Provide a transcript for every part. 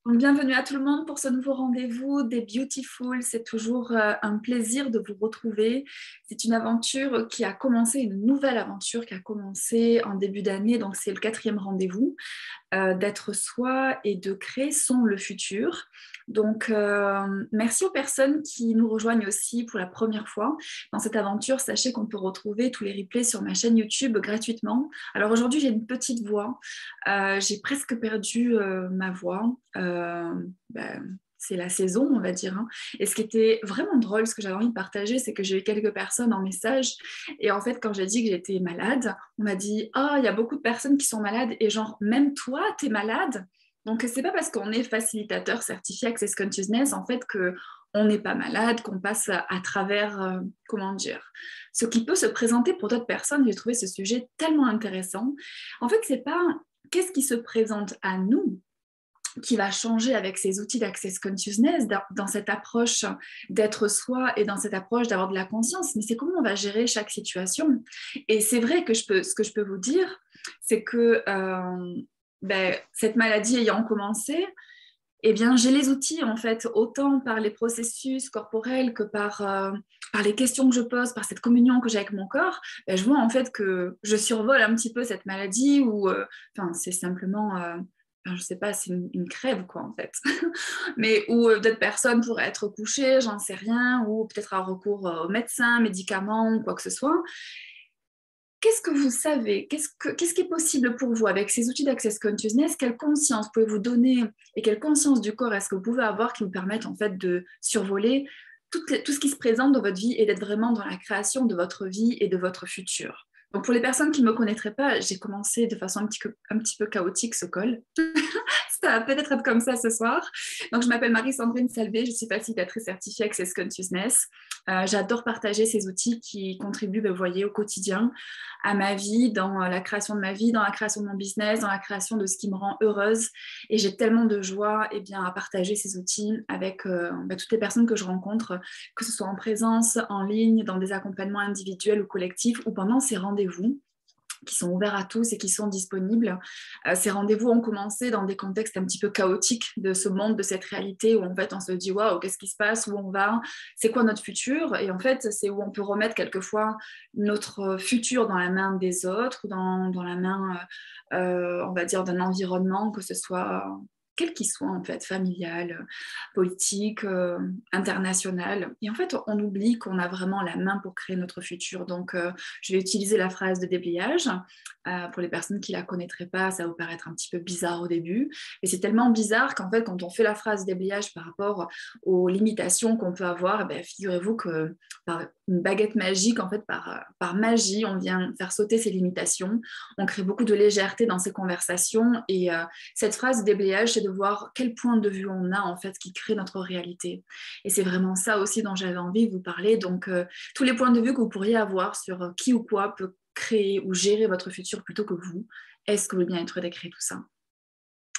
Donc, bienvenue à tout le monde pour ce nouveau rendez-vous des Beautiful. C'est toujours un plaisir de vous retrouver. C'est une aventure qui a commencé, une nouvelle aventure qui a commencé en début d'année. Donc, c'est le quatrième rendez-vous d'être soi et de créer son le futur. Donc, merci aux personnes qui nous rejoignent aussi pour la première fois dans cette aventure. Sachez qu'on peut retrouver tous les replays sur ma chaîne YouTube gratuitement. Alors aujourd'hui, j'ai une petite voix. J'ai presque perdu ma voix. C'est la saison, on va dire, hein. Et ce qui était vraiment drôle, ce que j'avais envie de partager, c'est que j'ai eu quelques personnes en message. Et en fait, quand j'ai dit que j'étais malade, on m'a dit: «Ah, il y a beaucoup de personnes qui sont malades et genre, même toi, t'es malade?» Donc, c'est pas parce qu'on est facilitateur certifié Access Consciousness, en fait, que on n'est pas malade, qu'on passe à travers, comment dire, ce qui peut se présenter pour d'autres personnes. J'ai trouvé ce sujet tellement intéressant. En fait, c'est pas qu'est-ce qui se présente à nous qui va changer avec ces outils d'Access Consciousness dans cette approche d'être soi et dans cette approche d'avoir de la conscience, mais c'est comment on va gérer chaque situation. Et c'est vrai que ce que je peux vous dire, c'est que cette maladie ayant commencé, eh bien, j'ai les outils, en fait, autant par les processus corporels que par les questions que je pose, par cette communion que j'ai avec mon corps. Ben, je vois, en fait, que je survole un petit peu cette maladie ou, c'est simplement, je sais pas, c'est une crève, quoi, en fait. Mais où d'autres personnes pourraient être couchées, j'en sais rien, ou peut-être avoir recours aux médecins, médicaments, ou quoi que ce soit. Qu'est-ce que vous savez? Qu'est-ce qui est possible pour vous avec ces outils d'Access Consciousness? Quelle conscience pouvez-vous donner et quelle conscience du corps est-ce que vous pouvez avoir qui vous permettent en fait de survoler tout ce qui se présente dans votre vie et d'être vraiment dans la création de votre vie et de votre futur? Donc pour les personnes qui ne me connaîtraient pas, j'ai commencé de façon un petit peu chaotique ce call. Ça va peut-être être comme ça ce soir. Donc, je m'appelle Marie-Sandrine Salvé, je suis facilitatrice certifiée Access Consciousness. J'adore partager ces outils qui contribuent, vous voyez, au quotidien à ma vie, dans la création de ma vie, dans la création de mon business, dans la création de ce qui me rend heureuse. Et j'ai tellement de joie à partager ces outils avec toutes les personnes que je rencontre, que ce soit en présence, en ligne, dans des accompagnements individuels ou collectifs ou pendant ces rendez-vous qui sont ouverts à tous et qui sont disponibles. Ces rendez-vous ont commencé dans des contextes un petit peu chaotiques de ce monde, de cette réalité où en fait on se dit waouh, qu'est-ce qui se passe, où on va, c'est quoi notre futur? Et en fait, c'est où on peut remettre quelquefois notre futur dans la main des autres, dans la main, on va dire, d'un environnement, que ce soit quel qu'il soit en fait, familial, politique, international. Et en fait, on oublie qu'on a vraiment la main pour créer notre futur. Donc, je vais utiliser la phrase de déblayage. Pour les personnes qui ne la connaîtraient pas, ça va vous paraître un petit peu bizarre au début. Mais c'est tellement bizarre qu'en fait, quand on fait la phrase déblayage par rapport aux limitations qu'on peut avoir, figurez-vous que par une baguette magique, en fait, par magie, on vient faire sauter ces limitations. On crée beaucoup de légèreté dans ces conversations. Et cette phrase de déblayage, c'est de voir quel point de vue on a, en fait, qui crée notre réalité. Et c'est vraiment ça aussi dont j'avais envie de vous parler. Donc, tous les points de vue que vous pourriez avoir sur qui ou quoi peut créer ou gérer votre futur plutôt que vous. Est-ce que vous voulez bien être d'écrire tout ça?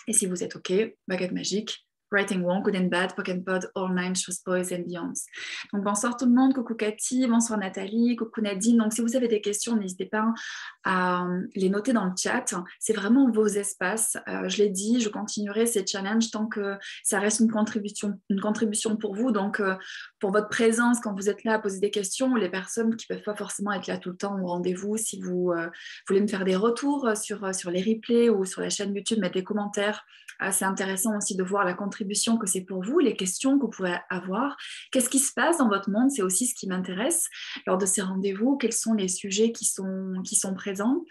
Et si vous êtes OK, baguette magique, Writing Wrong, Good and Bad, Pocket Pod, All Nine, Shows Boys and Beyonds. Donc bonsoir tout le monde, coucou Cathy, bonsoir Nathalie, coucou Nadine. Donc si vous avez des questions, n'hésitez pas à les noter dans le chat. C'est vraiment vos espaces. Je l'ai dit, je continuerai ces challenges tant que ça reste une contribution pour vous. Donc pour votre présence, quand vous êtes là à poser des questions, les personnes qui ne peuvent pas forcément être là tout le temps au rendez-vous, si vous voulez me faire des retours sur les replays ou sur la chaîne YouTube, mettre des commentaires. C'est intéressant aussi de voir la contribution que c'est pour vous, les questions que vous pouvez avoir. Qu'est-ce qui se passe dans votre monde? C'est aussi ce qui m'intéresse lors de ces rendez-vous. Quels sont les sujets qui sont présents?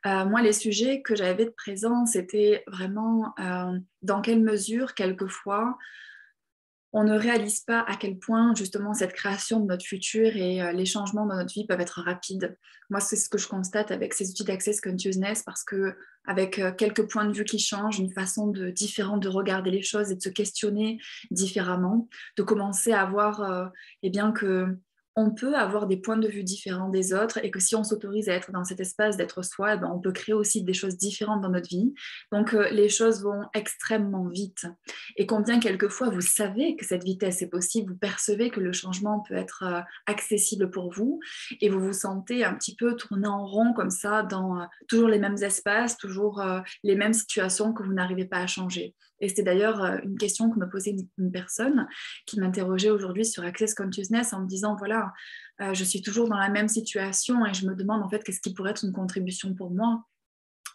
Moi, les sujets que j'avais de présents, c'était vraiment dans quelle mesure, quelquefois, on ne réalise pas à quel point justement cette création de notre futur et les changements dans notre vie peuvent être rapides. Moi, c'est ce que je constate avec ces outils d'Access Consciousness parce que avec quelques points de vue qui changent, une façon différente de regarder les choses et de se questionner différemment, de commencer à voir eh bien que on peut avoir des points de vue différents des autres et que si on s'autorise à être dans cet espace, d'être soi, eh ben, on peut créer aussi des choses différentes dans notre vie. Donc, les choses vont extrêmement vite. Et combien quelquefois vous savez que cette vitesse est possible, vous percevez que le changement peut être accessible pour vous et vous vous sentez un petit peu tourner en rond comme ça dans toujours les mêmes espaces, toujours les mêmes situations que vous n'arrivez pas à changer. Et c'était d'ailleurs une question que me posait une personne qui m'interrogeait aujourd'hui sur Access Consciousness en me disant, voilà, je suis toujours dans la même situation et je me demande en fait qu'est-ce qui pourrait être une contribution pour moi.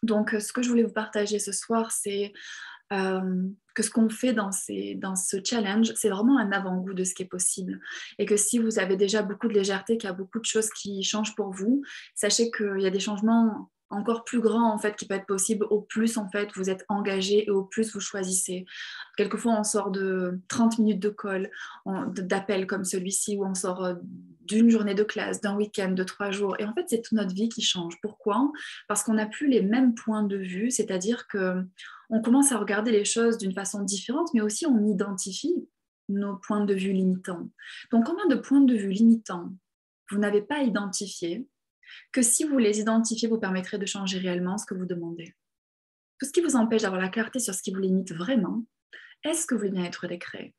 Donc, ce que je voulais vous partager ce soir, c'est que ce qu'on fait dans ce challenge, c'est vraiment un avant-goût de ce qui est possible. Et que si vous avez déjà beaucoup de légèreté, qu'il y a beaucoup de choses qui changent pour vous, sachez qu'il y a des changements encore plus grands en fait qui peuvent être possibles au plus en fait vous êtes engagé et au plus vous choisissez. Quelquefois on sort de 30 minutes de call, d'appel comme celui-ci, où on sort d'une journée de classe, d'un week-end, de 3 jours. Et en fait c'est toute notre vie qui change. Pourquoi? Parce qu'on n'a plus les mêmes points de vue, c'est-à-dire que on commence à regarder les choses d'une façon différente, mais aussi on identifie nos points de vue limitants. Donc, combien de points de vue limitants vous n'avez pas identifiés que si vous les identifiez, vous permettrez de changer réellement ce que vous demandez? Tout ce qui vous empêche d'avoir la clarté sur ce qui vous limite vraiment, est-ce que vous voulez bien être décret?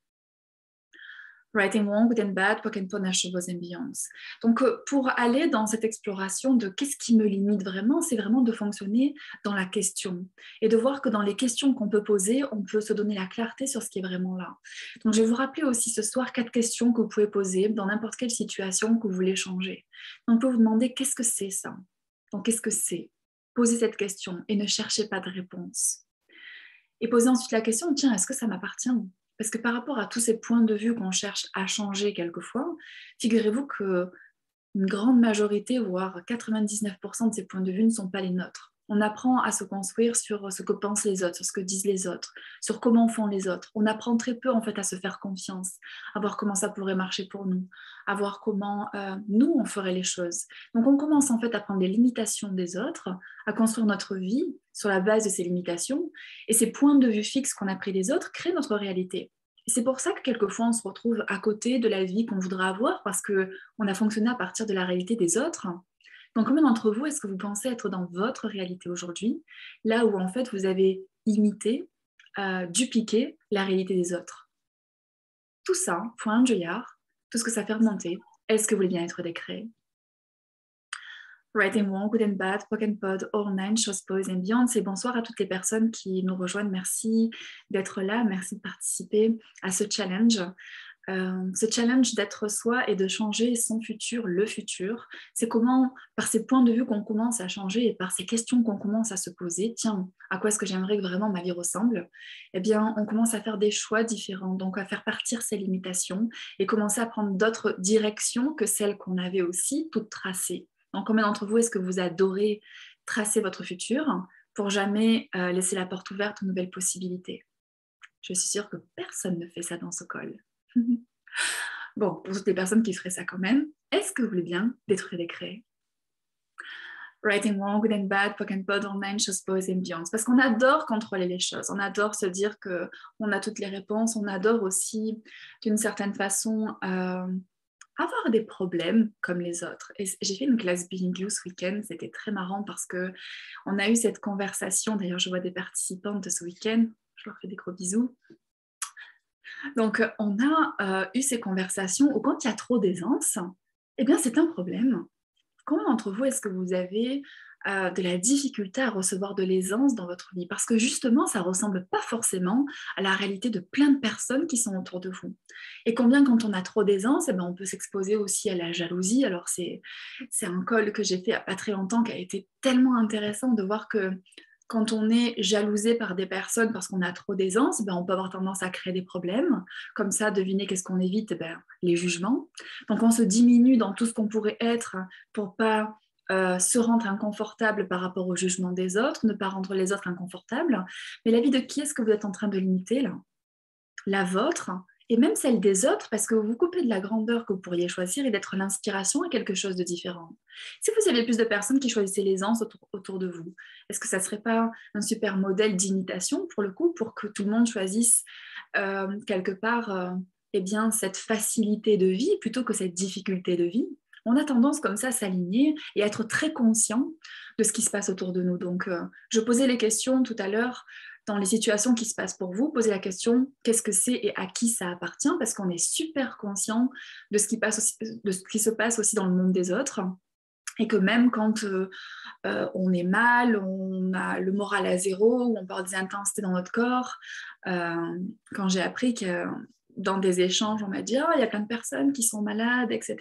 Right and wrong, good and bad, poke and punish was and beyonds. Donc, pour aller dans cette exploration de qu'est-ce qui me limite vraiment, c'est vraiment de fonctionner dans la question et de voir que dans les questions qu'on peut poser, on peut se donner la clarté sur ce qui est vraiment là. Donc, je vais vous rappeler aussi ce soir 4 questions que vous pouvez poser dans n'importe quelle situation que vous voulez changer. Donc, on peut vous demander qu'est-ce que c'est ça? Donc, qu'est-ce que c'est? Posez cette question et ne cherchez pas de réponse. Et posez ensuite la question, tiens, est-ce que ça m'appartient? Parce que par rapport à tous ces points de vue qu'on cherche à changer quelquefois, figurez-vous qu'une grande majorité, voire 99% de ces points de vue ne sont pas les nôtres. On apprend à se construire sur ce que pensent les autres, sur ce que disent les autres, sur comment font les autres. On apprend très peu en fait à se faire confiance, à voir comment ça pourrait marcher pour nous, à voir comment nous on ferait les choses. Donc on commence en fait à prendre les limitations des autres, à construire notre vie sur la base de ces limitations, et ces points de vue fixes qu'on a pris des autres créent notre réalité. Et c'est pour ça que quelquefois on se retrouve à côté de la vie qu'on voudrait avoir parce qu'on a fonctionné à partir de la réalité des autres. Donc, combien d'entre vous est-ce que vous pensez être dans votre réalité aujourd'hui, là où en fait vous avez imité, dupliqué la réalité des autres? Tout ça, point de joyard, tout ce que ça fait remonter, est-ce que vous voulez bien être décret? Right and wrong, good and bad, poke and pod, all nine, shows, pose and beyond. Et bonsoir à toutes les personnes qui nous rejoignent. Merci d'être là, merci de participer à ce challenge. Ce challenge d'être soi et de changer son futur, le futur, c'est comment, par ces points de vue qu'on commence à changer et par ces questions qu'on commence à se poser, tiens, à quoi est-ce que j'aimerais que vraiment ma vie ressemble? Eh bien, on commence à faire des choix différents, donc à faire partir ces limitations et commencer à prendre d'autres directions que celles qu'on avait aussi toutes tracées. Donc, combien d'entre vous est-ce que vous adorez tracer votre futur pour jamais laisser la porte ouverte aux nouvelles possibilités? Je suis sûre que personne ne fait ça dans ce call. Bon, pour toutes les personnes qui feraient ça quand même, est-ce que vous voulez bien détruire les créés? Right and wrong, good and bad, poke and pod, online, chose, pose and beyond. Parce qu'on adore contrôler les choses, on adore se dire qu'on a toutes les réponses, on adore aussi, d'une certaine façon, avoir des problèmes comme les autres. Et j'ai fait une classe Being You ce week-end, c'était très marrant parce qu'on a eu cette conversation, d'ailleurs je vois des participantes de ce week-end, je leur fais des gros bisous. Donc, on a eu ces conversations où quand il y a trop d'aisance, eh bien, c'est un problème. Comment d'entre vous est-ce que vous avez de la difficulté à recevoir de l'aisance dans votre vie? Parce que justement, ça ne ressemble pas forcément à la réalité de plein de personnes qui sont autour de vous. Et combien quand on a trop d'aisance, eh bien, on peut s'exposer aussi à la jalousie. Alors, c'est un call que j'ai fait il n'y a pas très longtemps qui a été tellement intéressant de voir que quand on est jalousé par des personnes parce qu'on a trop d'aisance, ben on peut avoir tendance à créer des problèmes. Comme ça, devinez qu'est-ce qu'on évite? Ben, les jugements. Donc, on se diminue dans tout ce qu'on pourrait être pour pas se rendre inconfortable par rapport au jugement des autres, ne pas rendre les autres inconfortables. Mais la vie de qui est-ce que vous êtes en train de limiter là? La vôtre et même celle des autres, parce que vous vous coupez de la grandeur que vous pourriez choisir et d'être l'inspiration à quelque chose de différent. Si vous aviez plus de personnes qui choisissaient l'aisance autour de vous, est-ce que ça ne serait pas un super modèle d'imitation pour le coup, pour que tout le monde choisisse quelque part eh bien, cette facilité de vie plutôt que cette difficulté de vie, on a tendance comme ça à s'aligner et à être très conscient de ce qui se passe autour de nous. Donc, je posais les questions tout à l'heure dans les situations qui se passent pour vous, posez la question qu'est-ce que c'est et à qui ça appartient, parce qu'on est super conscient de ce qui se passe aussi dans le monde des autres. Et que même quand on est mal, on a le moral à zéro, ou on peut avoir des intensités dans notre corps, quand j'ai appris que dans des échanges, on m'a dit « Oh, il y a plein de personnes qui sont malades, etc. »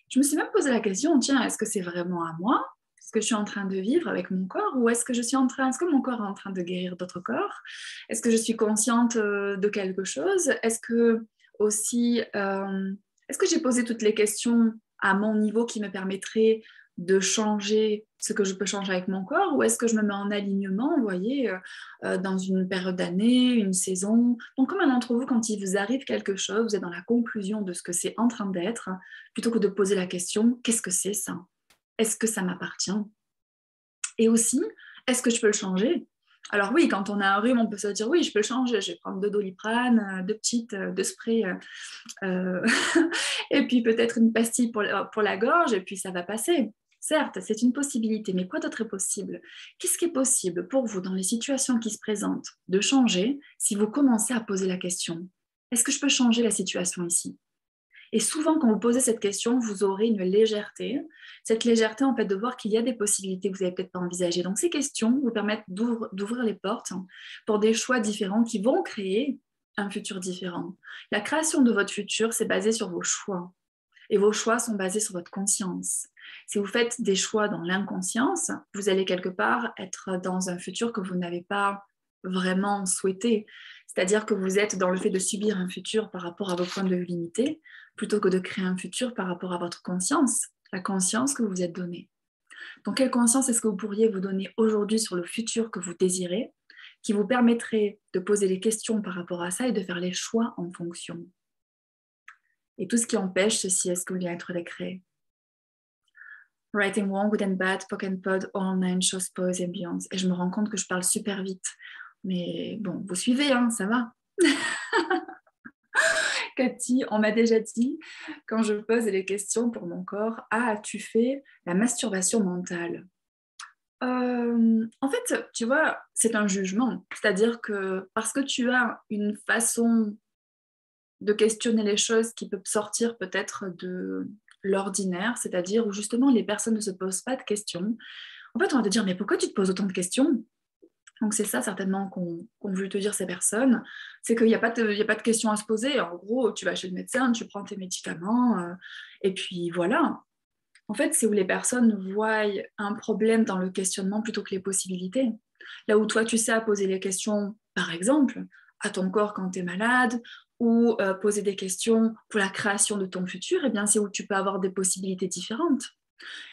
Je me suis même posé la question, tiens, est-ce que c'est vraiment à moi ce que je suis en train de vivre avec mon corps, ou est-ce que mon corps est en train de guérir d'autres corps? Est-ce que je suis consciente de quelque chose? Est-ce que aussi, est-ce que j'ai posé toutes les questions à mon niveau qui me permettraient de changer ce que je peux changer avec mon corps, ou est-ce que je me mets en alignement, vous voyez, dans une période d'année, une saison. Donc, combien d'entre vous, quand il vous arrive quelque chose, vous êtes dans la conclusion de ce que c'est en train d'être, plutôt que de poser la question, qu'est-ce que c'est ça? Est-ce que ça m'appartient? Et aussi, est-ce que je peux le changer? Alors oui, quand on a un rhume, on peut se dire oui, je peux le changer, je vais prendre 2 Doliprane, 2 sprays, et puis peut-être une pastille pour la gorge, et puis ça va passer. Certes, c'est une possibilité, mais quoi d'autre est possible? Qu'est-ce qui est possible pour vous dans les situations qui se présentent de changer si vous commencez à poser la question? Est-ce que je peux changer la situation ici? Et souvent, quand vous posez cette question, vous aurez une légèreté. Cette légèreté, en fait, de voir qu'il y a des possibilités que vous n'avez peut-être pas envisagées. Donc, ces questions vous permettent d'ouvrir les portes pour des choix différents qui vont créer un futur différent. La création de votre futur, c'est basé sur vos choix. Et vos choix sont basés sur votre conscience. Si vous faites des choix dans l'inconscience, vous allez quelque part être dans un futur que vous n'avez pas vraiment souhaité. C'est-à-dire que vous êtes dans le fait de subir un futur par rapport à vos points de vue limités, plutôt que de créer un futur par rapport à votre conscience, la conscience que vous vous êtes donnée. Donc, quelle conscience est-ce que vous pourriez vous donner aujourd'hui sur le futur que vous désirez, qui vous permettrait de poser les questions par rapport à ça et de faire les choix en fonction? Et tout ce qui empêche ceci, est-ce que vous voulez être décret? Writing Wrong, Good and Bad, Pocket Pod, Online, Shows, Pause and Beyond. Et je me rends compte que je parle super vite. Mais bon, vous suivez, hein, ça va. Cathy, on m'a déjà dit, quand je pose les questions pour mon corps, ah, as-tu fait la masturbation mentale? En fait, tu vois, c'est un jugement. C'est-à-dire que parce que tu as une façon de questionner les choses qui peut sortir peut-être de l'ordinaire, c'est-à-dire où justement les personnes ne se posent pas de questions. En fait, on va te dire, mais pourquoi tu te poses autant de questions? Donc c'est ça certainement qu'ont voulu te dire ces personnes, c'est qu'il n'y a, y a pas de questions à se poser. En gros, tu vas chez le médecin, tu prends tes médicaments, et puis voilà. En fait, c'est où les personnes voient un problème dans le questionnement plutôt que les possibilités. Là où toi, tu sais à poser les questions, par exemple, à ton corps quand tu es malade, ou poser des questions pour la création de ton futur, eh bien, c'est où tu peux avoir des possibilités différentes.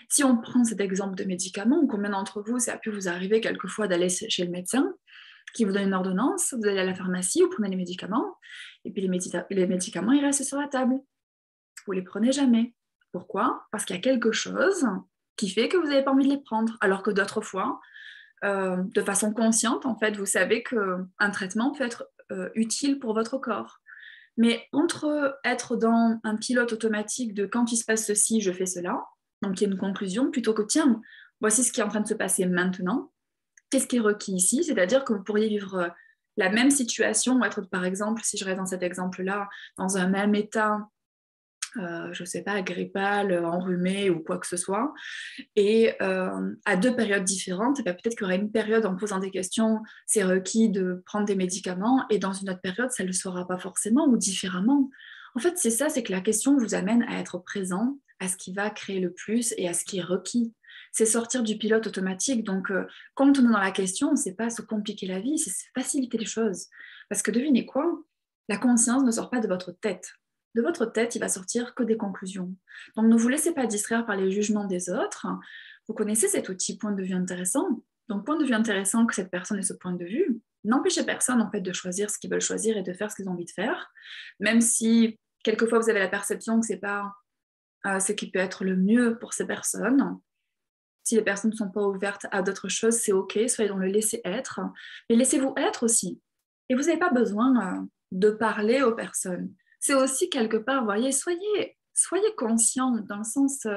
Si on prend cet exemple de médicaments, combien d'entre vous, ça a pu vous arriver quelquefois d'aller chez le médecin qui vous donne une ordonnance, vous allez à la pharmacie, vous prenez les médicaments, et puis les médicaments, ils restent sur la table. Vous ne les prenez jamais. Pourquoi? Parce qu'il y a quelque chose qui fait que vous n'avez pas envie de les prendre. Alors que d'autres fois, de façon consciente, en fait, vous savez qu'un traitement peut être utile pour votre corps. Mais entre être dans un pilote automatique de quand il se passe ceci, je fais cela, donc il y a une conclusion, plutôt que tiens, voici ce qui est en train de se passer maintenant, qu'est-ce qui est requis ici? C'est-à-dire que vous pourriez vivre la même situation, ou être par exemple, si je reste dans cet exemple-là, dans un même état, je ne sais pas, grippal, enrhumé ou quoi que ce soit, et à 2 périodes différentes, et peut-être qu'il y aura une période en posant des questions, c'est requis de prendre des médicaments, et dans une autre période, ça ne le sera pas forcément ou différemment. En fait, c'est ça, c'est que la question vous amène à être présent à ce qui va créer le plus et à ce qui est requis. C'est sortir du pilote automatique. Donc, quand on est dans la question, c'est pas se compliquer la vie, c'est faciliter les choses. Parce que devinez quoi? La conscience ne sort pas de votre tête. De votre tête, il va sortir que des conclusions. Donc, ne vous laissez pas distraire par les jugements des autres. Vous connaissez cet outil point de vue intéressant. Donc, point de vue intéressant que cette personne ait ce point de vue. N'empêchez personne, en fait, de choisir ce qu'ils veulent choisir et de faire ce qu'ils ont envie de faire. Même si, quelquefois, vous avez la perception que c'est pas ce qui peut être le mieux pour ces personnes. Si les personnes ne sont pas ouvertes à d'autres choses, c'est OK, soyez dans le laisser être. Mais laissez-vous être aussi. Et vous n'avez pas besoin de parler aux personnes. c'est aussi quelque part, vous voyez, soyez conscient dans le sens,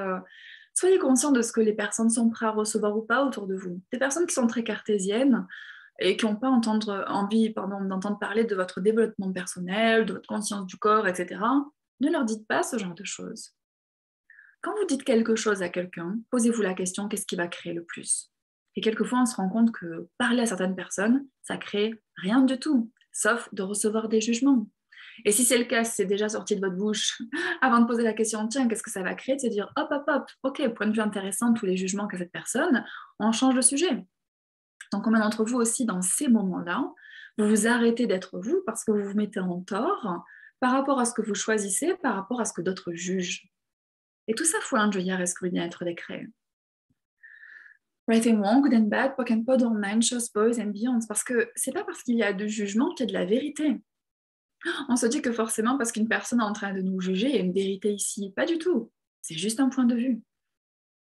soyez conscient de ce que les personnes sont prêtes à recevoir ou pas autour de vous. Des personnes qui sont très cartésiennes et qui n'ont pas envie d'entendre parler de votre développement personnel, de votre conscience du corps, etc., ne leur dites pas ce genre de choses. Quand vous dites quelque chose à quelqu'un, posez-vous la question, qu'est-ce qui va créer le plus? Et quelquefois, on se rend compte que parler à certaines personnes, ça crée rien du tout, sauf de recevoir des jugements. Et si c'est le cas, si c'est déjà sorti de votre bouche, avant de poser la question, tiens, qu'est-ce que ça va créer, de se dire, hop, hop, hop, ok, point de vue intéressant, tous les jugements qu'a cette personne, on change de sujet. Donc, combien d'entre vous aussi, dans ces moments-là, vous vous arrêtez d'être vous parce que vous vous mettez en tort par rapport à ce que vous choisissez, par rapport à ce que d'autres jugent. Et tout ça, faut enjoyer est-ce que le bien-être des créés. Right and wrong, good and bad, poke and pod, online, shows, boys and beyond. Parce que c'est pas parce qu'il y a de jugement qu'il y a de la vérité. On se dit que forcément, parce qu'une personne est en train de nous juger, il y a une vérité ici. Pas du tout. C'est juste un point de vue.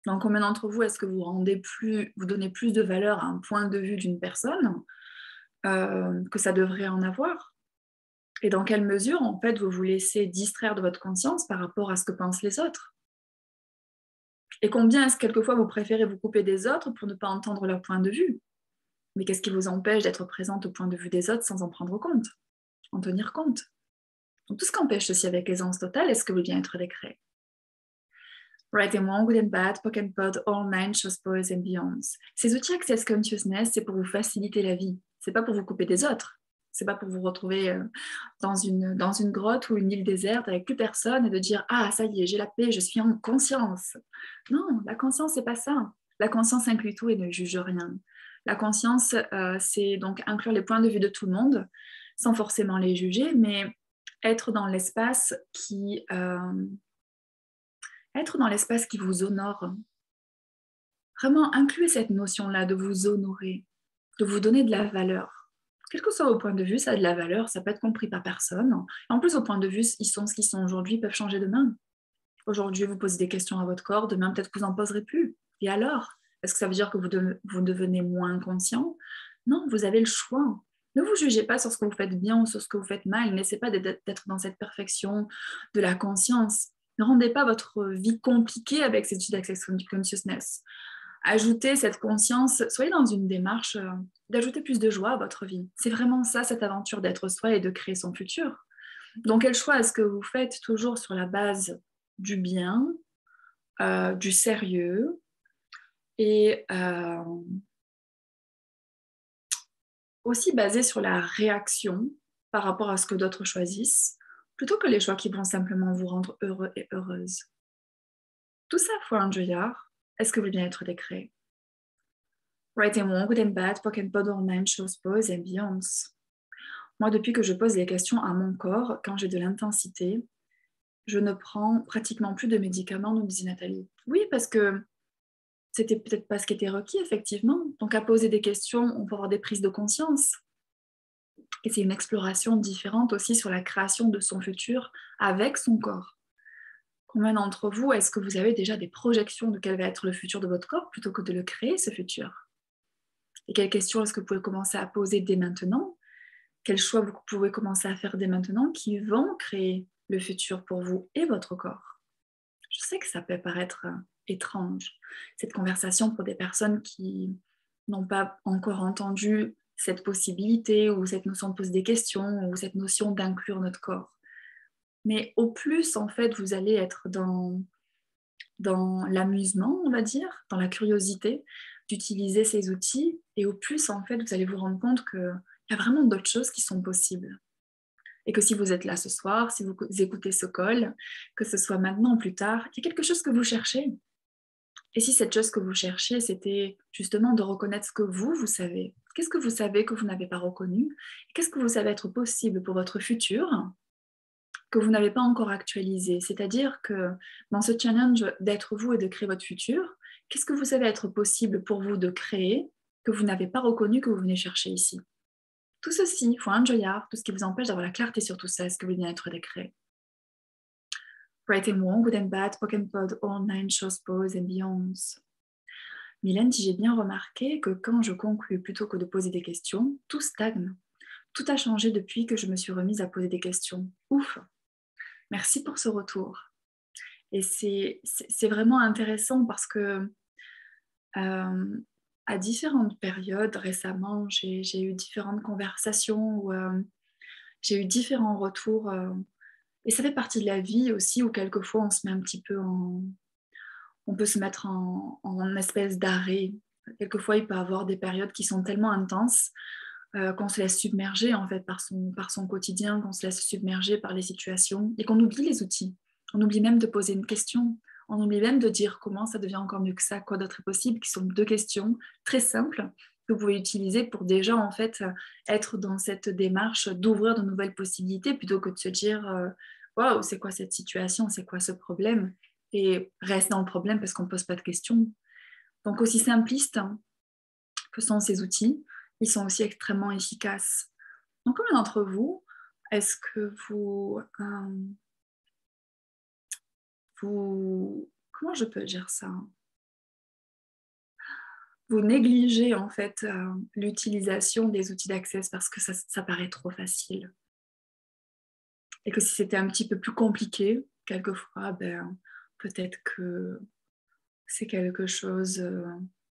Donc, combien d'entre vous, est-ce que vous donnez plus de valeur à un point de vue d'une personne que ça devrait en avoir? Et dans quelle mesure, en fait, vous vous laissez distraire de votre conscience par rapport à ce que pensent les autres? Et combien est-ce que quelquefois vous préférez vous couper des autres pour ne pas entendre leur point de vue? Mais qu'est-ce qui vous empêche d'être présente au point de vue des autres sans en prendre compte, en tenir compte? Donc tout ce qu'empêche ceci avec aisance totale, est-ce que le bien-être des créés? Right and wrong, good and bad, poke and pod, all nine, shows, boys and beyonds. Ces outils Access Consciousness, c'est pour vous faciliter la vie. C'est pas pour vous couper des autres. C'est pas pour vous retrouver dans une grotte ou une île déserte avec plus personne et de dire ah ça y est, j'ai la paix, je suis en conscience. Non, la conscience c'est pas ça. La conscience inclut tout et ne juge rien. La conscience c'est donc inclure les points de vue de tout le monde sans forcément les juger, mais être dans l'espace qui vous honore. Vraiment incluez cette notion-là de vous honorer, de vous donner de la valeur. Quel que soit vos points de vue, ça a de la valeur, ça peut être compris par personne. En plus, vos points de vue, ils sont ce qu'ils sont aujourd'hui, ils peuvent changer demain. Aujourd'hui, vous posez des questions à votre corps, demain, peut-être que vous n'en poserez plus. Et alors? Est-ce que ça veut dire que vous devenez moins conscient? Non, vous avez le choix. Ne vous jugez pas sur ce que vous faites bien ou sur ce que vous faites mal. N'essayez pas d'être dans cette perfection de la conscience. Ne rendez pas votre vie compliquée avec cette étude d'Access Consciousness. Ajoutez cette conscience, soyez dans une démarche d'ajouter plus de joie à votre vie. C'est vraiment ça, cette aventure d'être soi et de créer son futur. Donc, quel choix est-ce que vous faites toujours sur la base du bien, du sérieux et aussi basé sur la réaction par rapport à ce que d'autres choisissent, plutôt que les choix qui vont simplement vous rendre heureux et heureuse. Tout ça, foi un joyard, est-ce que vous voulez bien être décret? Right and wrong, good and bad, poke and pod, online, shows, pose, ambiance. Moi, depuis que je pose les questions à mon corps, quand j'ai de l'intensité, je ne prends pratiquement plus de médicaments, nous disait Nathalie. Oui, parce que c'était peut-être pas ce qui était requis, effectivement. Donc, à poser des questions, on peut avoir des prises de conscience. Et c'est une exploration différente aussi sur la création de son futur avec son corps. Combien d'entre vous, est-ce que vous avez déjà des projections de quel va être le futur de votre corps plutôt que de le créer, ce futur? Et quelles questions est-ce que vous pouvez commencer à poser dès maintenant? Quels choix vous pouvez commencer à faire dès maintenant qui vont créer le futur pour vous et votre corps? Je sais que ça peut paraître étrange, cette conversation pour des personnes qui n'ont pas encore entendu cette possibilité ou cette notion de poser des questions ou cette notion d'inclure notre corps. Mais au plus, en fait, vous allez être dans l'amusement, on va dire, dans la curiosité d'utiliser ces outils et au plus, en fait, vous allez vous rendre compte qu'il y a vraiment d'autres choses qui sont possibles. Et que si vous êtes là ce soir, si vous écoutez ce call, que ce soit maintenant ou plus tard, il y a quelque chose que vous cherchez. Et si cette chose que vous cherchiez, c'était justement de reconnaître ce que vous savez. Qu'est-ce que vous savez que vous n'avez pas reconnu? Qu'est-ce que vous savez être possible pour votre futur que vous n'avez pas encore actualisé? C'est-à-dire que dans ce challenge d'être vous et de créer votre futur, qu'est-ce que vous savez être possible pour vous de créer que vous n'avez pas reconnu, que vous venez chercher ici? Tout ceci, il faut un joyard, tout ce qui vous empêche d'avoir la clarté sur tout ça, est-ce que vous voulez bien être décret? Right and wrong, good and bad, poke and pod, all nine, shows, pose and beyonds. Mylène dit, j'ai bien remarqué que quand je conclue plutôt que de poser des questions, tout stagne. Tout a changé depuis que je me suis remise à poser des questions. Ouf! Merci pour ce retour. Et c'est vraiment intéressant parce que à différentes périodes récemment, j'ai eu différentes conversations où j'ai eu différents retours. Et ça fait partie de la vie aussi où quelquefois on se met un petit peu on peut se mettre en espèce d'arrêt. Quelquefois, il peut y avoir des périodes qui sont tellement intenses qu'on se laisse submerger en fait par son quotidien, qu'on se laisse submerger par les situations et qu'on oublie les outils. On oublie même de poser une question. On oublie même de dire comment ça devient encore mieux que ça, quoi d'autre est possible, qui sont deux questions très simples que vous pouvez utiliser pour déjà en fait être dans cette démarche d'ouvrir de nouvelles possibilités plutôt que de se dire waouh, c'est quoi cette situation, c'est quoi ce problème et reste dans le problème parce qu'on ne pose pas de questions. Donc aussi simpliste que sont ces outils, ils sont aussi extrêmement efficaces. Donc combien d'entre vous, est-ce que vous, comment je peux dire ça? Vous négligez en fait l'utilisation des outils d'Access parce que ça paraît trop facile. Et que si c'était un petit peu plus compliqué, quelquefois, peut-être que c'est quelque chose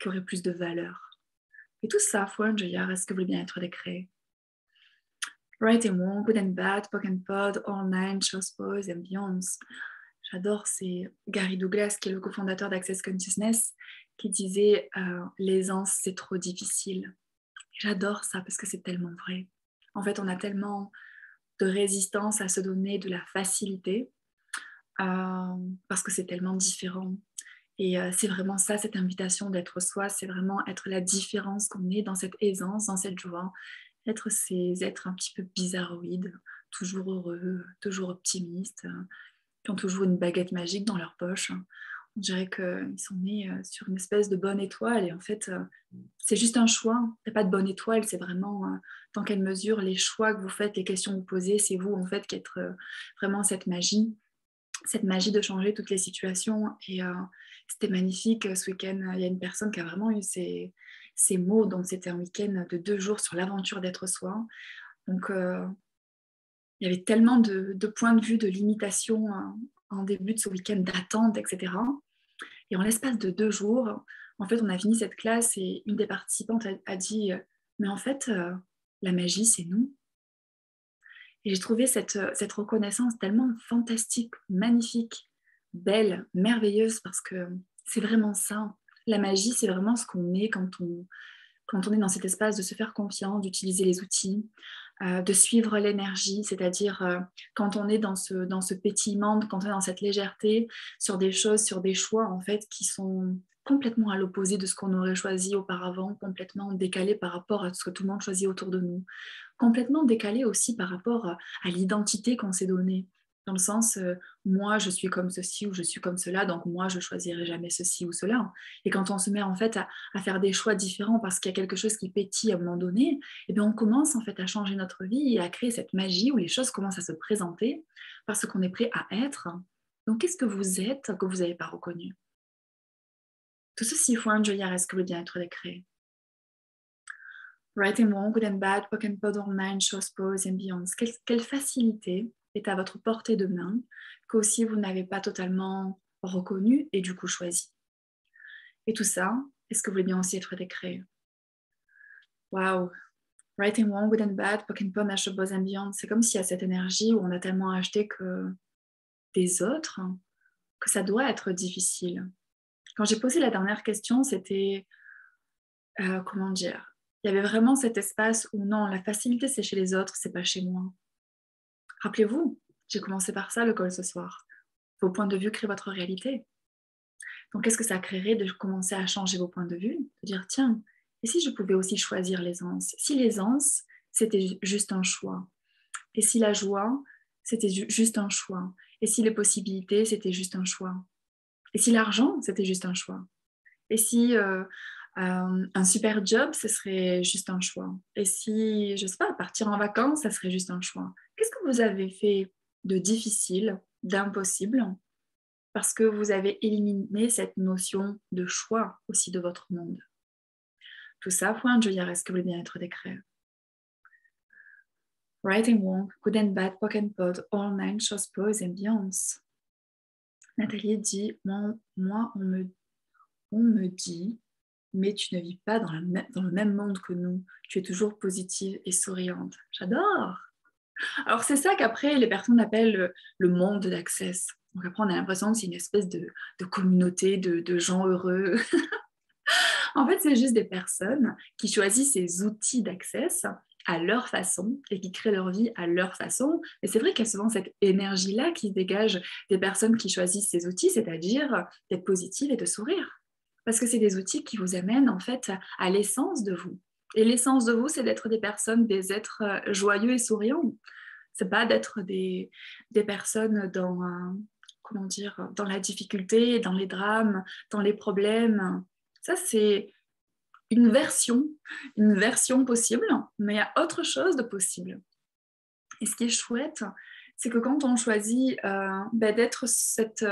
qui aurait plus de valeur. Et tout ça, Fouane Joyard, est-ce que vous voulez bien être décret? Right and Wrong, Good and Bad, Poke and Pod, All Nine, Shows, Pose and Beyonds. J'adore, c'est Gary Douglas, qui est le cofondateur d'Access Consciousness, qui disait l'aisance, c'est trop difficile. J'adore ça parce que c'est tellement vrai. En fait, on a tellement de résistance à se donner de la facilité parce que c'est tellement différent. Et c'est vraiment ça, cette invitation d'être soi, c'est vraiment être la différence qu'on est dans cette aisance, dans cette joie, être ces êtres un petit peu bizarroïdes, toujours heureux, toujours optimistes, qui ont toujours une baguette magique dans leur poche. On dirait qu'ils sont nés sur une espèce de bonne étoile et en fait, c'est juste un choix. Il n'y a pas de bonne étoile, c'est vraiment dans quelle mesure les choix que vous faites, les questions que vous posez, c'est vous en fait qui êtes vraiment cette magie de changer toutes les situations. Et c'était magnifique. Ce week-end, il y a une personne qui a vraiment eu ces mots. Donc, c'était un week-end de 2 jours sur l'aventure d'être soi. Donc, il y avait tellement de points de vue, de limitations en début de ce week-end d'attente, etc. Et en l'espace de 2 jours, en fait, on a fini cette classe et une des participantes a dit mais en fait, la magie, c'est nous. Et j'ai trouvé cette reconnaissance tellement fantastique, magnifique, belle, merveilleuse, parce que c'est vraiment ça. La magie, c'est vraiment ce qu'on est quand on est dans cet espace de se faire confiance, d'utiliser les outils, de suivre l'énergie, c'est-à-dire quand on est dans ce pétillement, quand on est dans cette légèreté sur des choses, sur des choix en fait qui sont complètement à l'opposé de ce qu'on aurait choisi auparavant, complètement décalé par rapport à ce que tout le monde choisit autour de nous, complètement décalé aussi par rapport à l'identité qu'on s'est donnée. Dans le sens, moi je suis comme ceci ou je suis comme cela, donc moi je choisirai jamais ceci ou cela. Et quand on se met en fait à faire des choix différents parce qu'il y a quelque chose qui pétille à un moment donné, eh bien on commence en fait à changer notre vie et à créer cette magie où les choses commencent à se présenter parce qu'on est prêt à être. Donc qu'est-ce que vous êtes que vous n'avez pas reconnu? Tout ceci, il faut un joyeux, est-ce que le bien-être décret? Right and wrong, good and bad, poke and pod online, shows, pose and beyond. Quelle facilité est à votre portée de main qu'aussi vous n'avez pas totalement reconnu et du coup choisi. Et tout ça, est-ce que vous voulez bien aussi être décret? Wow, right and wrong, good and bad, poke and pod, shows, pose and beyond. C'est comme s'il y a cette énergie où on a tellement acheté que des autres que ça doit être difficile. Quand j'ai posé la dernière question, c'était comment dire? Il y avait vraiment cet espace où non, la facilité c'est chez les autres, c'est pas chez moi. Rappelez-vous, j'ai commencé par ça le call ce soir. Vos points de vue créent votre réalité. Donc qu'est-ce que ça créerait de commencer à changer vos points de vue? De dire tiens, et si je pouvais aussi choisir l'aisance? Si l'aisance, c'était juste un choix. Et si la joie, c'était juste un choix. Et si les possibilités, c'était juste un choix. Et si l'argent, c'était juste un choix. Et si un super job, ce serait juste un choix. Et si, je ne sais pas, partir en vacances, ça serait juste un choix. Qu'est-ce que vous avez fait de difficile, d'impossible, parce que vous avez éliminé cette notion de choix aussi de votre monde? Tout ça, point, je dirais, est-ce que vous voulez bien être décret? Right and wrong, good and bad, pock and pod, all nine shows pros and beyonds. Nathalie dit, moi on me dit, mais tu ne vis pas dans le même monde que nous. Tu es toujours positive et souriante. J'adore. Alors c'est ça qu'après les personnes appellent le monde d'Access. Donc après on a l'impression que c'est une espèce de communauté de gens heureux. En fait c'est juste des personnes qui choisissent ces outils d'Access à leur façon et qui créent leur vie à leur façon. Et c'est vrai qu'il y a souvent cette énergie-là qui se dégage des personnes qui choisissent ces outils, c'est-à-dire d'être positive et de sourire. Parce que c'est des outils qui vous amènent en fait à l'essence de vous. Et l'essence de vous, c'est d'être des personnes, des êtres joyeux et souriants. C'est pas d'être des personnes dans, comment dire, dans la difficulté, dans les drames, dans les problèmes. Ça, c'est une version possible, mais il y a autre chose de possible. Et ce qui est chouette, c'est que quand on choisit d'être cette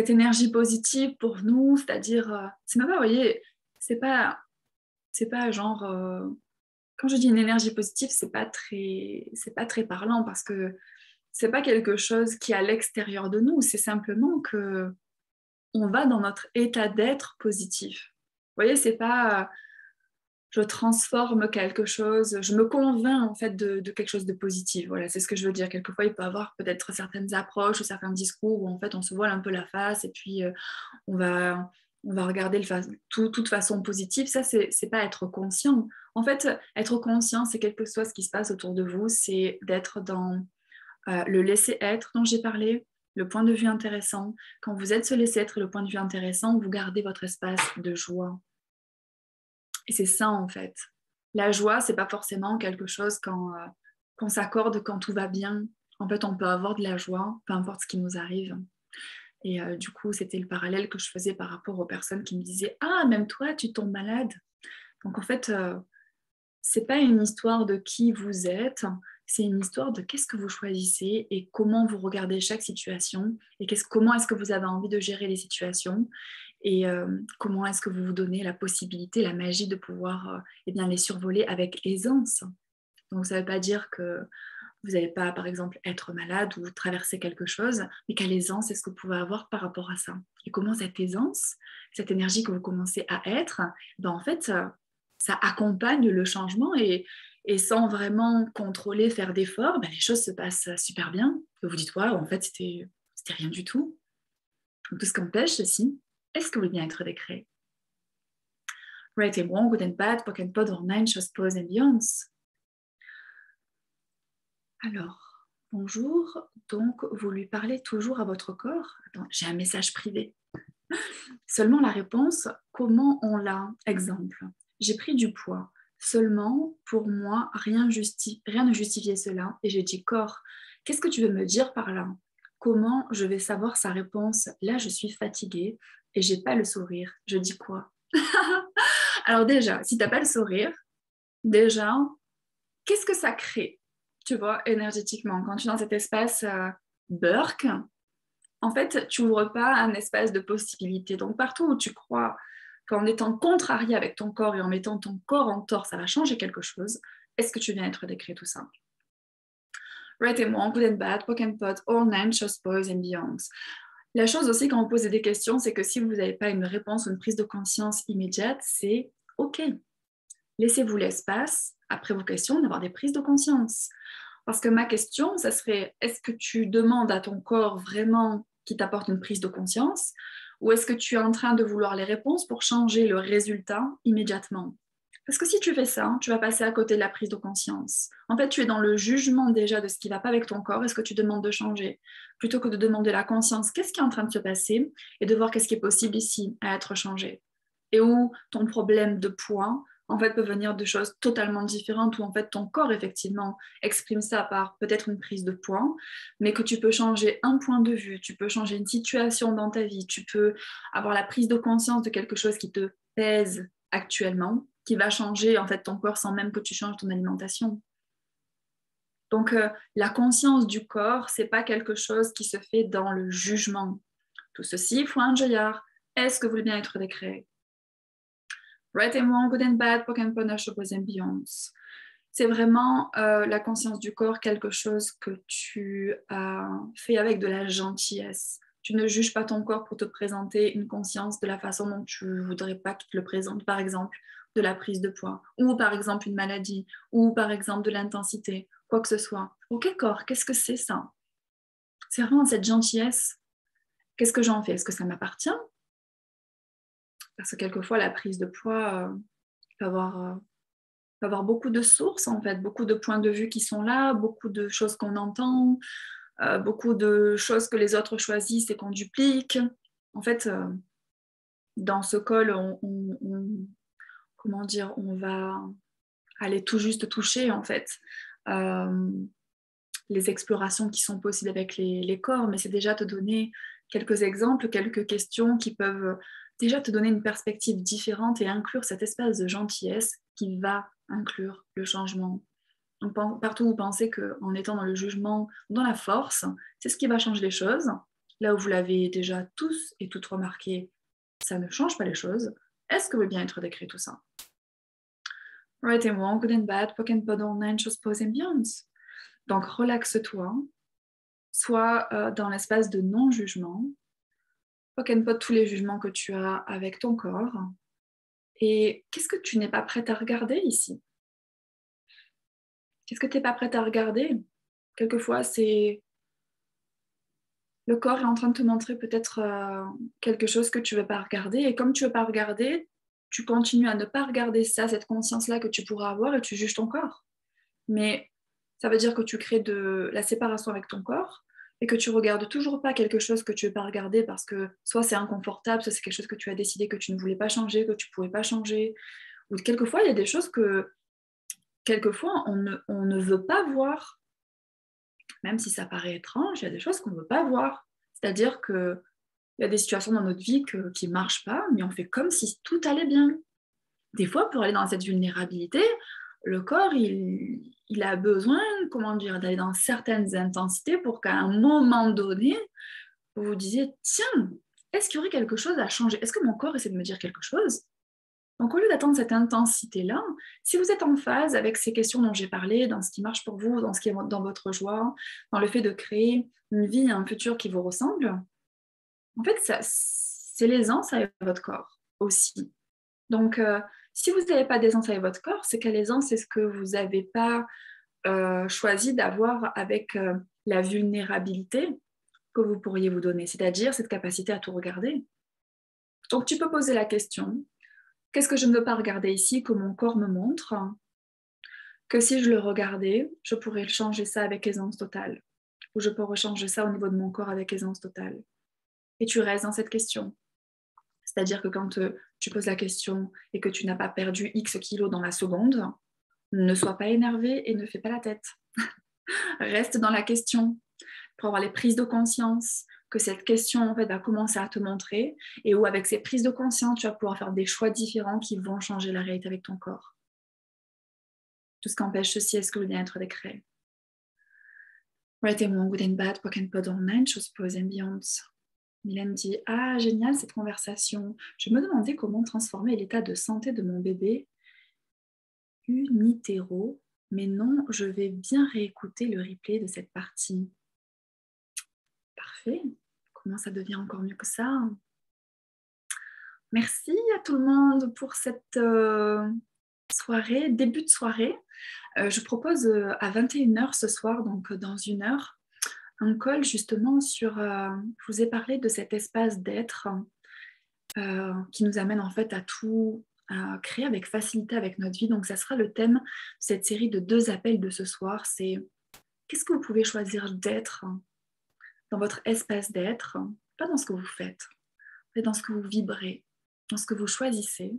énergie positive pour nous, c'est-à-dire, c'est même pas, vous voyez, c'est pas genre, quand je dis une énergie positive, c'est pas très parlant parce que c'est pas quelque chose qui est à l'extérieur de nous, c'est simplement que on va dans notre état d'être positif. Vous voyez, c'est pas je transforme quelque chose, je me convainc en fait de quelque chose de positif. Voilà, c'est ce que je veux dire. Quelquefois, il peut y avoir peut-être certaines approches ou certains discours où en fait on se voile un peu la face et puis on va regarder toute façon positive. Ça, c'est pas être conscient. En fait, être conscient, c'est quelque chose ce qui se passe autour de vous, c'est d'être dans le laisser-être dont j'ai parlé, le point de vue intéressant. Quand vous êtes ce laisser-être et le point de vue intéressant, vous gardez votre espace de joie. Et c'est ça en fait. La joie, c'est pas forcément quelque chose qu'on s'accorde quand tout va bien. En fait, on peut avoir de la joie, peu importe ce qui nous arrive. Et du coup, c'était le parallèle que je faisais par rapport aux personnes qui me disaient « Ah, même toi, tu tombes malade !» Donc en fait, c'est pas une histoire de qui vous êtes, c'est une histoire de qu'est-ce que vous choisissez et comment vous regardez chaque situation et comment est-ce que vous avez envie de gérer les situations et comment est-ce que vous vous donnez la possibilité, la magie de pouvoir les survoler avec aisance. Donc ça ne veut pas dire que vous n'allez pas, par exemple, être malade ou traverser quelque chose, mais quelle aisance est-ce que vous pouvez avoir par rapport à ça? Et comment cette aisance, cette énergie que vous commencez à être, en fait, ça accompagne le changement et sans vraiment contrôler, faire d'efforts, les choses se passent super bien. Et vous dites, waouh, en fait, c'était rien du tout. Donc, tout ce qu'empêche ceci, est-ce que le bien-être décret? Right and wrong, good and bad, pock and pod, or nine shows pros and beyonds. Alors, bonjour, donc vous lui parlez toujours à votre corps? Attends, j'ai un message privé. Seulement la réponse, comment on l'a? Exemple, j'ai pris du poids. Seulement, pour moi, rien ne justifiait cela. Et j'ai dit, corps, qu'est-ce que tu veux me dire par là? Comment je vais savoir sa réponse? Là, je suis fatiguée et j'ai pas le sourire. Je dis quoi? Alors déjà, si tu n'as pas le sourire, déjà, qu'est-ce que ça crée, tu vois, énergétiquement? Quand tu es dans cet espace Burke, en fait, tu n'ouvres pas un espace de possibilité. Donc, partout où tu crois qu'en étant contrarié avec ton corps et en mettant ton corps en tort, ça va changer quelque chose, est-ce que tu viens être décret tout ça? Right and wrong, good and bad, pock and pot, all nine shows boys and beyonds. La chose aussi quand on pose des questions, c'est que si vous n'avez pas une réponse ou une prise de conscience immédiate, c'est OK. Laissez-vous l'espace, après vos questions, d'avoir des prises de conscience. Parce que ma question, ça serait, est-ce que tu demandes à ton corps vraiment qu'il t'apporte une prise de conscience ou est-ce que tu es en train de vouloir les réponses pour changer le résultat immédiatement? Parce que si tu fais ça, tu vas passer à côté de la prise de conscience. En fait, tu es dans le jugement déjà de ce qui ne va pas avec ton corps et ce que tu demandes de changer, plutôt que de demander la conscience, qu'est-ce qui est en train de se passer et de voir qu'est-ce qui est possible ici à être changé. Et où ton problème de poids, en fait, peut venir de choses totalement différentes, où en fait ton corps, effectivement, exprime ça par peut-être une prise de poids, mais que tu peux changer un point de vue, tu peux changer une situation dans ta vie, tu peux avoir la prise de conscience de quelque chose qui te pèse actuellement, qui va changer en fait ton corps sans même que tu changes ton alimentation. Donc la conscience du corps, c'est pas quelque chose qui se fait dans le jugement. Tout ceci, Fouan Joyard, est-ce que vous voulez bien être décret? Right and wrong, good and bad, pock and punish, and beyonds. c'est vraiment la conscience du corps, quelque chose que tu as fait avec de la gentillesse. Tu ne juges pas ton corps pour te présenter une conscience de la façon dont tu ne voudrais pas qu'il te le présente, par exemple de la prise de poids, ou par exemple une maladie, ou par exemple de l'intensité, quoi que ce soit. Ok corps, qu'est-ce que c'est ça? C'est vraiment cette gentillesse. Qu'est-ce que j'en fais? Est-ce que ça m'appartient? Parce que quelquefois la prise de poids peut avoir beaucoup de sources en fait, beaucoup de points de vue qui sont là, beaucoup de choses qu'on entend, beaucoup de choses que les autres choisissent et qu'on duplique. En fait, dans ce col, comment dire, on va aller tout juste toucher en fait les explorations qui sont possibles avec les corps, mais c'est déjà te donner quelques exemples, quelques questions qui peuvent déjà te donner une perspective différente et inclure cette espèce de gentillesse qui va inclure le changement. Donc, partout où vous pensez qu'en étant dans le jugement, dans la force, c'est ce qui va changer les choses. Là où vous l'avez déjà tous et toutes remarqué, ça ne change pas les choses. Est-ce que le bien-être décrit tout ça? Right and wrong, good and bad, poc and pod online, choses pos and beyonds. Donc, relaxe-toi, sois dans l'espace de non-jugement, poc and pod tous les jugements que tu as avec ton corps. Et qu'est-ce que tu n'es pas prête à regarder ici? Qu'est-ce que tu n'es pas prête à regarder? Quelquefois, c'est le corps est en train de te montrer peut-être quelque chose que tu ne veux pas regarder. Et comme tu ne veux pas regarder, tu continues à ne pas regarder ça, cette conscience-là que tu pourras avoir et tu juges ton corps. Mais ça veut dire que tu crées de la séparation avec ton corps et que tu regardes toujours pas quelque chose que tu ne veux pas regarder parce que soit c'est inconfortable, soit c'est quelque chose que tu as décidé que tu ne voulais pas changer, que tu ne pouvais pas changer. Ou quelquefois, il y a des choses que quelquefois on ne veut pas voir. Même si ça paraît étrange, il y a des choses qu'on ne veut pas voir. C'est-à-dire qu'il y a des situations dans notre vie qui ne marchent pas, mais on fait comme si tout allait bien. Des fois, pour aller dans cette vulnérabilité, le corps, il a besoin, comment dire, d'aller dans certaines intensités pour qu'à un moment donné, vous vous disiez, tiens, est-ce qu'il y aurait quelque chose à changer? Est-ce que mon corps essaie de me dire quelque chose? Donc, au lieu d'attendre cette intensité-là, si vous êtes en phase avec ces questions dont j'ai parlé, dans ce qui marche pour vous, dans ce qui est dans votre joie, dans le fait de créer une vie, un futur qui vous ressemble, en fait, c'est l'aisance avec votre corps aussi. Donc, si vous n'avez pas d'aisance avec votre corps, c'est que l'aisance, c'est ce que vous n'avez pas choisi d'avoir avec la vulnérabilité que vous pourriez vous donner, c'est-à-dire cette capacité à tout regarder. Donc, tu peux poser la question, qu'est-ce que je ne veux pas regarder ici que mon corps me montre? Que si je le regardais, je pourrais changer ça avec aisance totale. Ou je pourrais changer ça au niveau de mon corps avec aisance totale. Et tu restes dans cette question. C'est-à-dire que quand tu poses la question et que tu n'as pas perdu X kilos dans la seconde, ne sois pas énervé et ne fais pas la tête. Reste dans la question pour avoir les prises de conscience, que cette question en fait va commencer à te montrer et où avec ces prises de conscience, tu vas pouvoir faire des choix différents qui vont changer la réalité avec ton corps. Tout ce qu'empêche ceci est ce que le bien-être décret. Right and wrong, good and bad, poc and pod online, choses pos and beyonds. Mylène dit, ah génial cette conversation. Je me demandais comment transformer l'état de santé de mon bébé unitéro, mais non, je vais bien réécouter le replay de cette partie. Parfait. Comment ça devient encore mieux que ça? Merci à tout le monde pour cette soirée, début de soirée. Je propose à 21h ce soir, donc dans une heure, un call justement sur, je vous ai parlé de cet espace d'être qui nous amène en fait à tout à créer avec facilité avec notre vie. Donc ça sera le thème de cette série de 2 appels de ce soir, c'est qu'est-ce que vous pouvez choisir d'être dans votre espace d'être, pas dans ce que vous faites, mais dans ce que vous vibrez, dans ce que vous choisissez,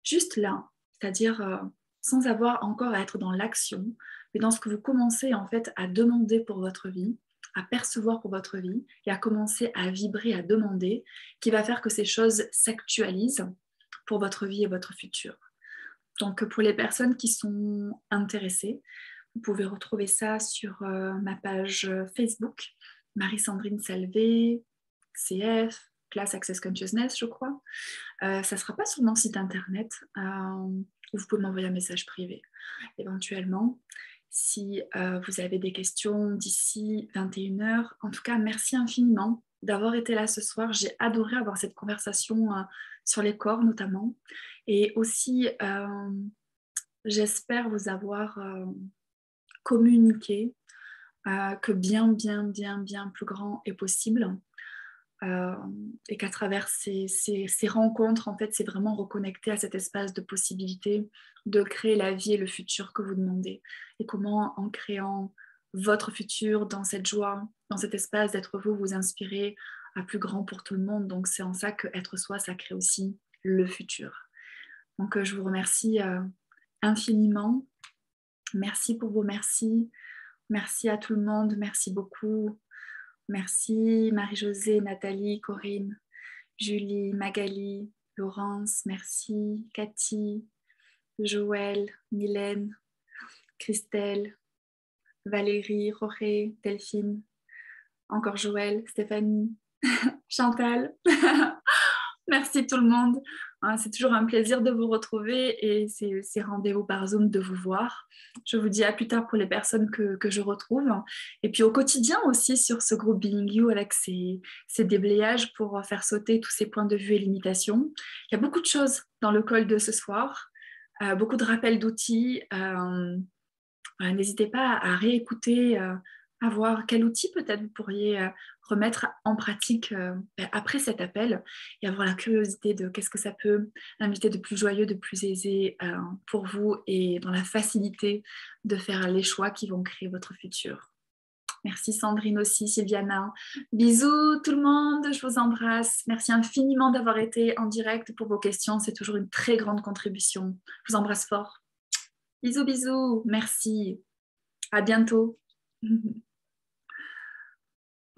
juste là, c'est-à-dire sans avoir encore à être dans l'action, mais dans ce que vous commencez en fait à demander pour votre vie, à percevoir pour votre vie et à commencer à vibrer, à demander, qui va faire que ces choses s'actualisent pour votre vie et votre futur. Donc pour les personnes qui sont intéressées, vous pouvez retrouver ça sur ma page Facebook, Marie-Sandrine Salvé, CF, Class Access Consciousness, je crois. Ça ne sera pas sur mon site internet. ou vous pouvez m'envoyer un message privé éventuellement. Si vous avez des questions d'ici 21h. En tout cas, merci infiniment d'avoir été là ce soir. J'ai adoré avoir cette conversation sur les corps notamment. Et aussi, j'espère vous avoir communiqué que bien plus grand est possible. Et qu'à travers ces rencontres, en fait, c'est vraiment reconnecter à cet espace de possibilité de créer la vie et le futur que vous demandez. Et comment, en créant votre futur dans cette joie, dans cet espace d'être vous, vous inspirez à plus grand pour tout le monde. Donc, c'est en ça que être soi, ça crée aussi le futur. Donc, je vous remercie infiniment. Merci pour vos merci. Merci à tout le monde. Merci beaucoup. Merci Marie-Josée, Nathalie, Corinne, Julie, Magali, Laurence, merci, Cathy, Joël, Mylène, Christelle, Valérie, Roré, Delphine, encore Joël, Stéphanie, Chantal. Merci tout le monde. C'est toujours un plaisir de vous retrouver et ces rendez-vous par Zoom de vous voir. Je vous dis à plus tard pour les personnes que je retrouve. Et puis au quotidien aussi sur ce groupe Being You avec ces déblayages pour faire sauter tous ces points de vue et limitations. Il y a beaucoup de choses dans le call de ce soir, beaucoup de rappels d'outils. N'hésitez pas à réécouter, à voir quel outil peut-être vous pourriez remettre en pratique après cet appel et avoir la curiosité de qu'est-ce que ça peut inviter de plus joyeux, de plus aisé pour vous et dans la facilité de faire les choix qui vont créer votre futur. Merci Sandrine aussi, Sylviana. Bisous tout le monde, je vous embrasse. Merci infiniment d'avoir été en direct pour vos questions, c'est toujours une très grande contribution. Je vous embrasse fort. Bisous, bisous. Merci. À bientôt.